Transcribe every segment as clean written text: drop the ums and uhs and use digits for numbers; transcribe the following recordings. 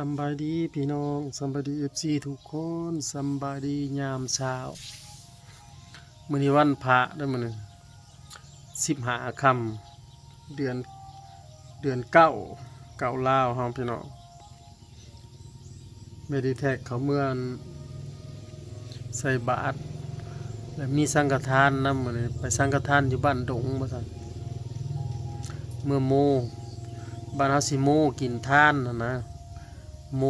สำบายดีพี่น้องสำบายดีFC ทุกคนสำบายดียามเช้ามื้อนี้วันพระเด้อมื้อนี้15ค่ำเดือนเก้าลาวเฮาพี่น้องไม่ได้แท็กเขาเมื่อนใส่บาตรและมีสังฆทานนำมื้อนี้ไปสังฆทานอยู่บ้านดงว่าซั่นเมื่อโมบ้านเฮาสิโมกินทานนะโม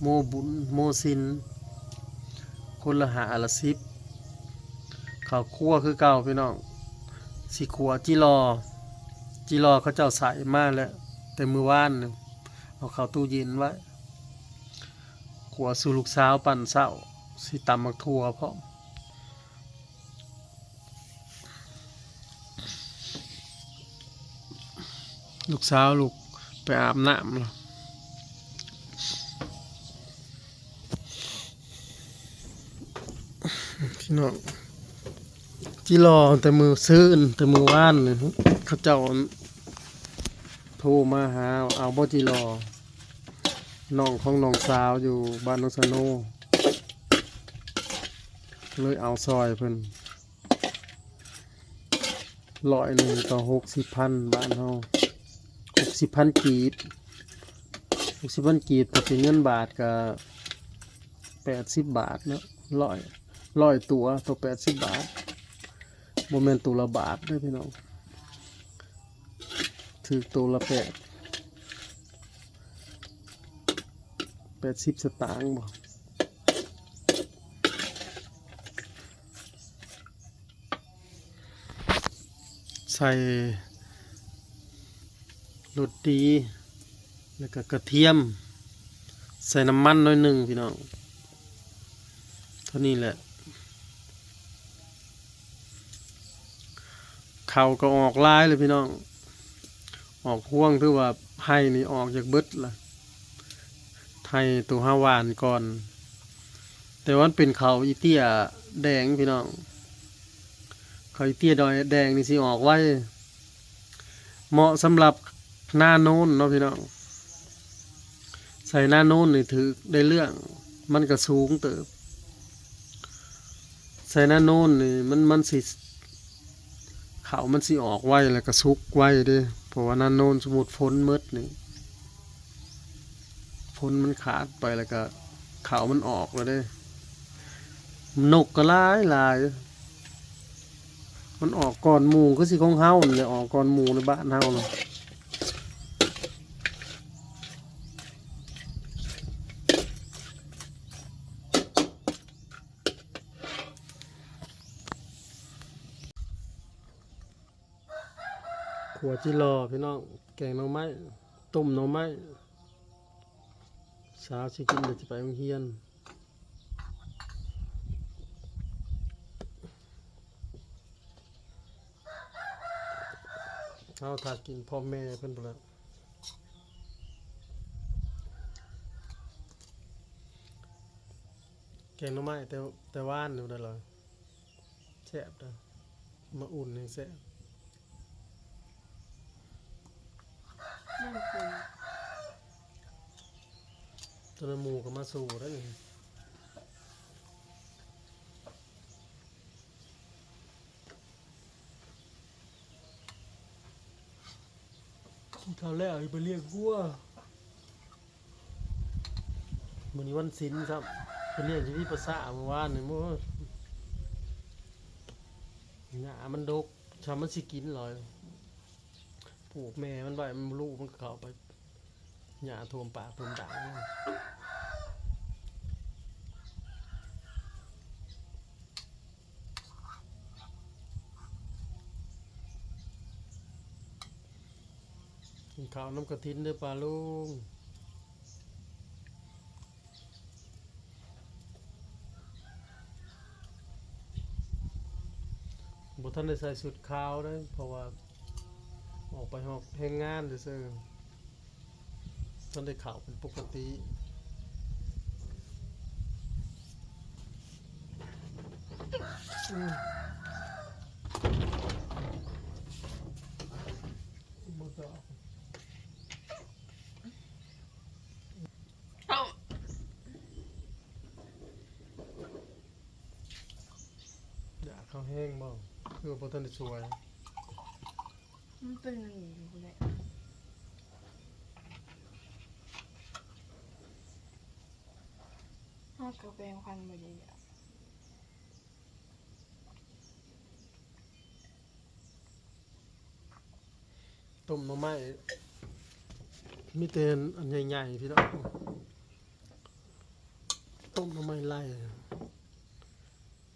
โมบุญโมศีลคนละ5ละ10ข้าวคั่วคือเก่าพี่น้องสิขัวจิรอเขาเจ้าใส่มาแล้วแต่มื้อวานนี่เอาเข้าตู้เย็นไว้ขัวสู่ลูกสาวปั่นเช้าสิตำบักถั่วพร้อมลูกสาวลูกไปอาบน้ำแล้วพี่น้องจิรอแต่มือซื่นแต่มือว่านนี่เขาเจ้าโทรมาหาเอาบ่จิรอน้องของน้องสาวอยู่บ้านโนสโนเลยเอาซอยเพิ่น100ต่อ60,000บ้านเฮา60,000กีบ60,000กีบถ้าเป็นเงินบาทก็80 บาทเนาะร้อยตัวต่อ80 บาทบ่แม่นตัวละบาทเด้อพี่น้องถือตัวละ80สตางค์บ่ใส่รสดีแล้วก็กระเทียมใส่น้ำมันหน่อยหนึงพี่น้องเท่านี้แหละข้าวก็ออกหลายเลยพี่น้องออกห่วงถือว่าให้นี่ออกจากเบิดล่ะให้ตัวห้าหวานก่อนแต่ว่าเป็นข้าวอีเตี้ยแดงพี่น้องข้าวอีเตี้ยดอยแดงนี่สิออกไว้เหมาะสำหรับหน้าโน้นเนาะพี่น้องใส่หน้าโน้นนี่ถือได้เรื่องมันก็สูงเติบใส่หน้าโน้นนี่มันสิข้าวมันสิออกไว้แล้วก็สุกไว้เด้เพราะว่าหน้าโน้นสมมุติฝนมืดนี่ฝนมันขาดไปแล้วก็ข้าวมันออกแล้วเด้นกก็หลายมันออกก่อนหมู่คือสิของเฮานี่แหละออกก่อนหมู่ในบ้านเฮาเนาะขัวจิรอพี่น้องแกงหน่อไม้ต้มหน่อไม้เช้าสิกินเดี๋ยวจะไปโรงเรียนเอาถ้ากินพ่อแม่เพิ่นพุ่นละแกงหน่อไม้แต่ว่านอยู่ได้เลยแซ่บเด้อมาอุ่นให้แซ่บนั่นคือตอนนั้นหมูก็มาสู่ได้นี่กินข้าวแล้วไปเลี้ยงวัวมื้อนี้วันศีลครับไปเลี้ยงที่นี่ภาษาเมื่อวานนี่โอ้ยหญ้ามันดกชามันสิกินเลยปลูกแม่มันไว้มันลูกมันก็เข้าไปหญ้าท่วมปากท่วมดังกินข้าวน้ำกระถินเด้อปลาลุงบ่ทันได้ใส่ชุดขาวเด้อเพราะว่าออกไปฮอกแรงงานซื่อๆทันได้ข้าวเป็นปกติบ่ต้อง ข้าวแห้งบ่คือบ่ทันได้สวย มันเป็นอย่างนี้อยู่แหละถ้ากระแปงพันมาดีอ่ะต้มหน่อไม้มีแต่อันใหญ่ๆพี่น้องต้มหน่อไม้ไล่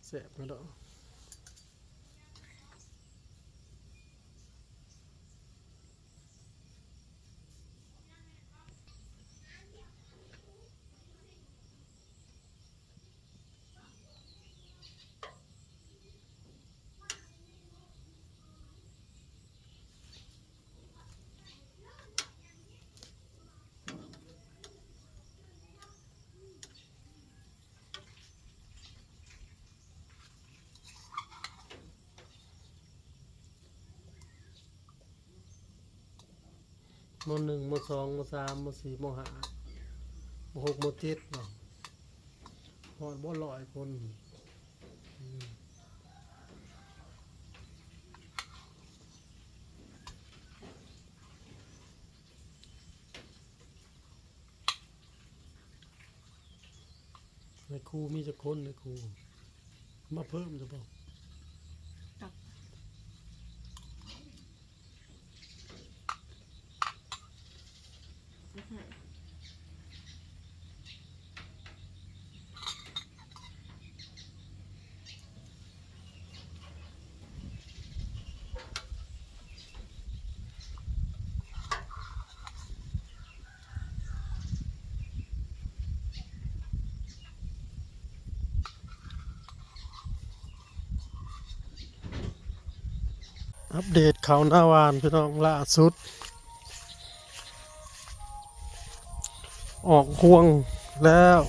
แซ่บพี่น้องม.1 ม.2 ม.3 ม.4 ม.5 ม.6 ม.7 เนาะฮอดบ่100คนในครูมีจักคนในครูมาเพิ่มจะบ่ อัปเดตข่าวหน้าวานพี่น้องล่าสุดออกห่วงแล้ว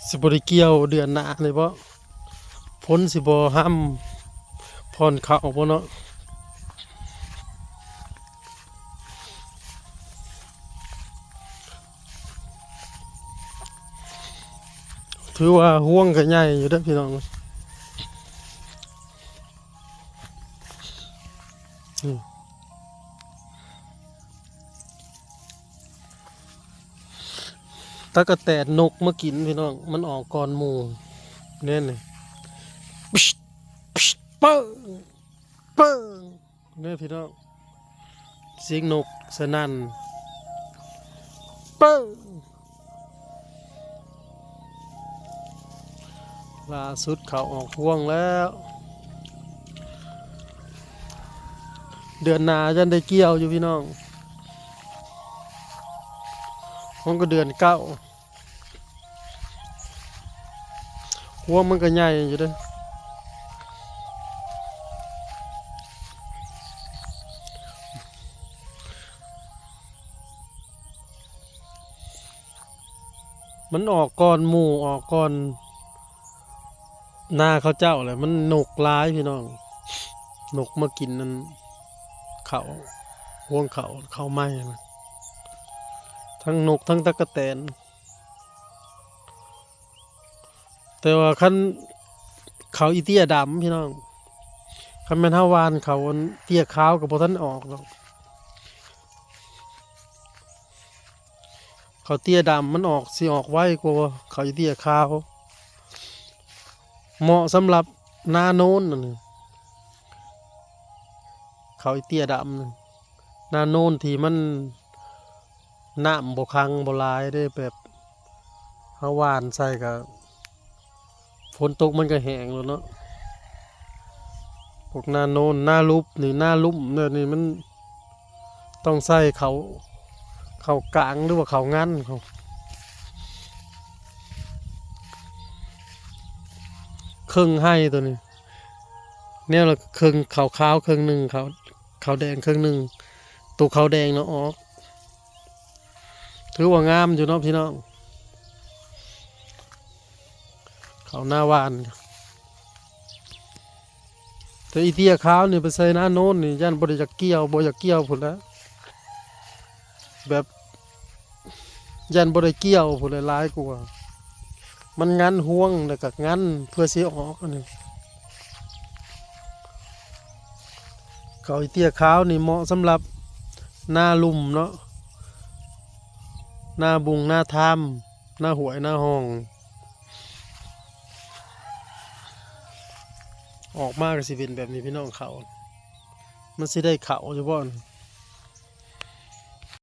สิบริเกี่ยวเดือนหน้าเลยเพราะพ้นสิบห้ามผ่อนข่าวบ่เนาะถือว่าห่วงกันใหญ่อยู่เด้อพี่น้องตะกะแตนนกมากินพี่น้องมันออกก่อนหมู่แน่นี่ปิ๊ชปิ๊ชเปิ้งเปิ้งเนี่ยพี่น้องเสียงนกสนั่นเปิ้งล่าสุดเขาออกห่วงแล้วเดือนหน้าจะได้เกี่ยวอยู่พี่น้องมันก็เดือน9ห่วงมันก็ใหญ่อยู่เด้อมันออกก่อนหมู่ออกก่อนหน้าเขาเจ้าเลยมันนกร้ายพี่น้องนกมากินนั่นเขาห่วงเขาไหม้นะทั้งนกทั้งตะกะแตนแต่ว่าคันเขาอีเตี้ยดำพี่น้องคันแม่นฮาวานเขาเตี้ยขาวกับบ่ทันออกหรอกเขาเตี้ยดำมันออกสิออกไวกว่าเขาอีเตี้ยขาวเหมาะสำหรับหน้าโน้นนั่นเขาอีเตี้ยดำนั่นหน้าโน้นที่มันน้ำบ่คังบ่หลายได้แบบฮาวานใส่กับฝนตกมันก็แห้งแล้วเนาะพวกหน้าโน้นหน้าลุบนี่หน้าลุ่มเนี่ยนี่มันต้องใส่เขากลางหรือว่าเขางั้นเขาครึ่งให้ตัวนี้เนี่ยเราครึ่งขาวครึ่งหนึ่งเขาแดงครึ่งหนึ่งตัวเขาแดงเนาะออกถือว่างามอยู่เนาะพี่น้องเขาหน้าวานแต่อีเตี้ยขาวนี่ไปใส่หน้าโน้นนี่ย่านบ่ได้อยากเกี่ยวพุ่นแล้วแบบยันบ่ได้เกี่ยวพุ่นหลายกว่า มันงันห่วงแล้วก็งันเพื่อสิออกอันนี้เขาอีเตี้ยขาวนี่เหมาะสำหรับหน้าลุ่มเนาะหน้าบุงหน้าทามหน้าหวยหน้าห้องออกมาก็สิเป็นแบบนี้พี่น้องเขามันสิได้เขาเฉพาะ